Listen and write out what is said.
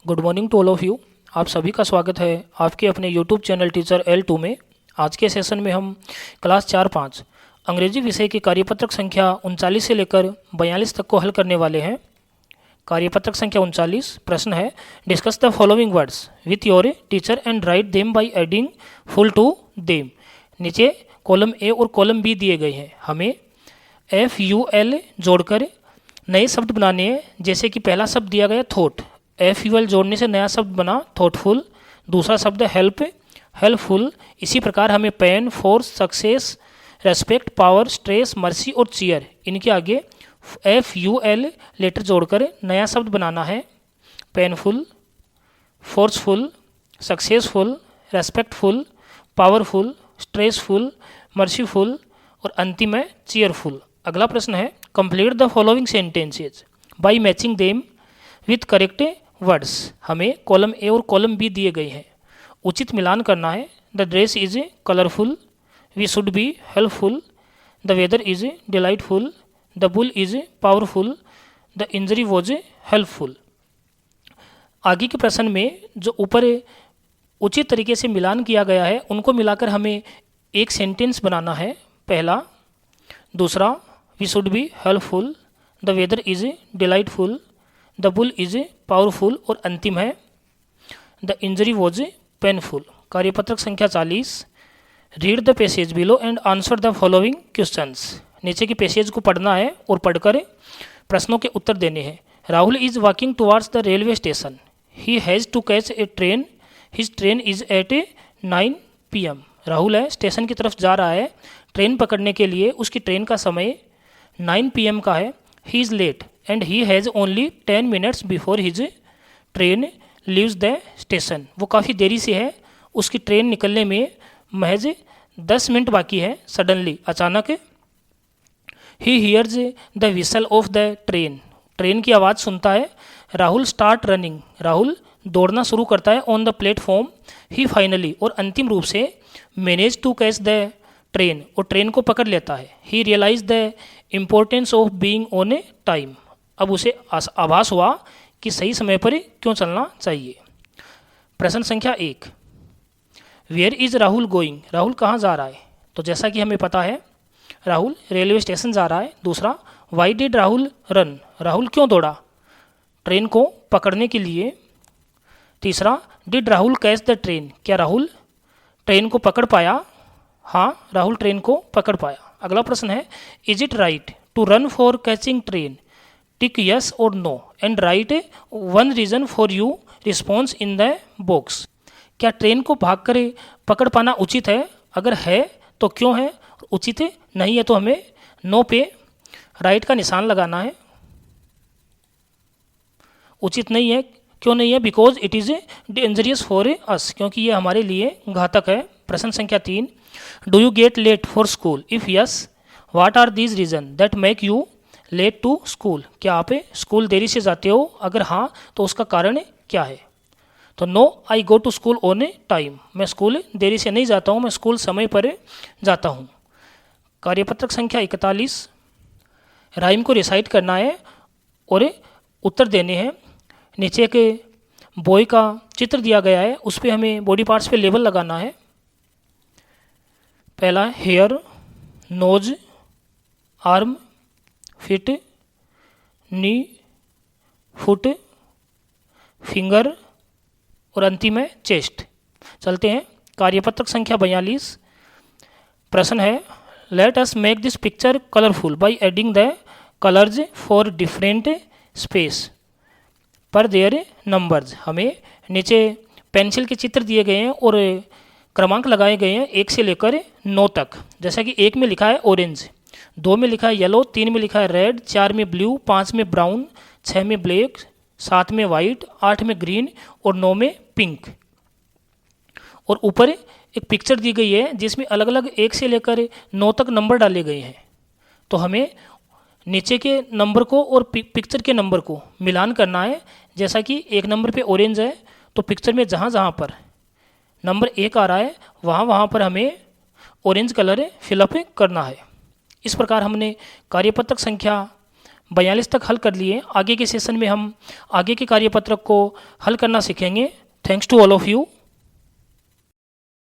Good morning to all of you. आप सभी का स्वागत है आपके अपने यूट्यूब चैनल टीचर L2 में। आज के सेशन में हम क्लास 4-5 अंग्रेजी विषय की कार्यपत्रक संख्या 39 से लेकर 42 तक को हल करने वाले हैं। कार्यपत्रक संख्या 39 प्रश्न है, discuss the following words with your teacher and write them by adding full to them. नीचे कॉलम ए और कॉलम बी दिए गए हैं। हमें FUL जोड़कर नए शब्द बनाने हैं। जैसे कि पहला शब्द दिया गया थॉट, FUL जोड़ने से नया शब्द बना थॉटफुल। दूसरा शब्द हेल्प, हेल्पफुल। इसी प्रकार हमें pain, force, success, respect, power, stress, mercy और चीयर, इनके आगे FUL लेटर जोड़कर नया शब्द बनाना है। Painful, forceful, successful, respectful, powerful, stressful, merciful और अंतिम है चीयरफुल। अगला प्रश्न है, complete the following sentences by matching them with correct words. हमें कॉलम ए और कॉलम बी दिए गए हैं, उचित मिलान करना है। The dress is colourful, we should be helpful, the weather is delightful, the bull is powerful, the injury was helpful. आगे के प्रश्न में जो ऊपर उचित तरीके से मिलान किया गया है उनको मिलाकर हमें एक सेंटेंस बनाना है। पहला, दूसरा, we should be helpful, the weather is delightful, the bull is powerful और अंतिम है द इंजरी वॉज पेनफुल। कार्यपत्रक संख्या 40, read the passage below and answer the following questions. नीचे के पैसेज को पढ़ना है और पढ़कर प्रश्नों के उत्तर देने हैं। Rahul is walking towards the railway station, he has to catch a train, his train is at 9 PM। Rahul है स्टेशन की तरफ जा रहा है ट्रेन पकड़ने के लिए, उसकी ट्रेन का समय 9 PM का है। He is late and he has only 10 minutes before his train leaves the station. वो काफ़ी देरी से है, उसकी ट्रेन निकलने में महज 10 मिनट बाकी है। सडनली, अचानक, he hears the whistle of the train, train की आवाज़ सुनता है। राहुल स्टार्ट रनिंग, राहुल दौड़ना शुरू करता है। On the platform, he finally और अंतिम रूप से manage to catch the train, और ट्रेन को पकड़ लेता है। He realise the importance of being on a time, अब उसे आभास हुआ कि सही समय पर क्यों चलना चाहिए। प्रश्न संख्या 1, where is Rahul going, Rahul कहाँ जा रहा है। तो जैसा कि हमें पता है राहुल रेलवे स्टेशन जा रहा है। दूसरा, why did Rahul run, Rahul क्यों दौड़ा, ट्रेन को पकड़ने के लिए। तीसरा, did Rahul catch the train, क्या राहुल ट्रेन को पकड़ पाया। हाँ, राहुल ट्रेन को पकड़ पाया। अगला प्रश्न है, is it right to run for catching train, tick yes और no and write one reason for you response in the box. क्या ट्रेन को भागकर पकड़ पाना उचित है, अगर है तो क्यों है, उचित नहीं है तो हमें नो पे राइट का निशान लगाना है। उचित नहीं है, क्यों नहीं है, because it is dangerous for us, क्योंकि ये हमारे लिए घातक है। प्रश्न संख्या 3, do you get late for school, if yes what are these reason that make you late to school, क्या आप स्कूल देरी से जाते हो, अगर हाँ तो उसका कारण क्या है। तो no, I go to school on a time, मैं स्कूल देरी से नहीं जाता हूँ, मैं स्कूल समय पर जाता हूँ। कार्यपत्रक संख्या 41, राइम को रिसाइट करना है और उत्तर देने हैं। नीचे के बॉय का चित्र दिया गया है, उस पर हमें बॉडी पार्ट्स पे लेबल लगाना है। पहला, हेयर, नोज, आर्म, फिट, नी, फुट, फिंगर और अंतिम है चेस्ट। चलते हैं कार्यपत्रक संख्या 42। प्रश्न है, let us make this picture colourful by adding the colours for different space पर देयर नंबर्स। हमें नीचे पेंसिल के चित्र दिए गए हैं और क्रमांक लगाए गए हैं 1 से लेकर 9 तक। जैसा कि 1 में लिखा है ऑरेंज, 2 में लिखा है येलो, 3 में लिखा है रेड, 4 में ब्लू, 5 में ब्राउन, 6 में ब्लैक, 7 में वाइट, 8 में ग्रीन और 9 में पिंक। और ऊपर एक पिक्चर दी गई है जिसमें अलग अलग 1 से लेकर 9 तक नंबर डाले गए हैं। तो हमें नीचे के नंबर को और पिक्चर के नंबर को मिलान करना है। जैसा कि 1 नंबर पे ऑरेंज है, तो पिक्चर में जहाँ जहाँ पर नंबर 1 आ रहा है वहाँ पर हमें ऑरेंज कलर फिलअप करना है। इस प्रकार हमने कार्यपत्रक संख्या 42 तक हल कर लिए। आगे के सेशन में हम आगे के कार्यपत्रक को हल करना सीखेंगे। Thanks to all of you.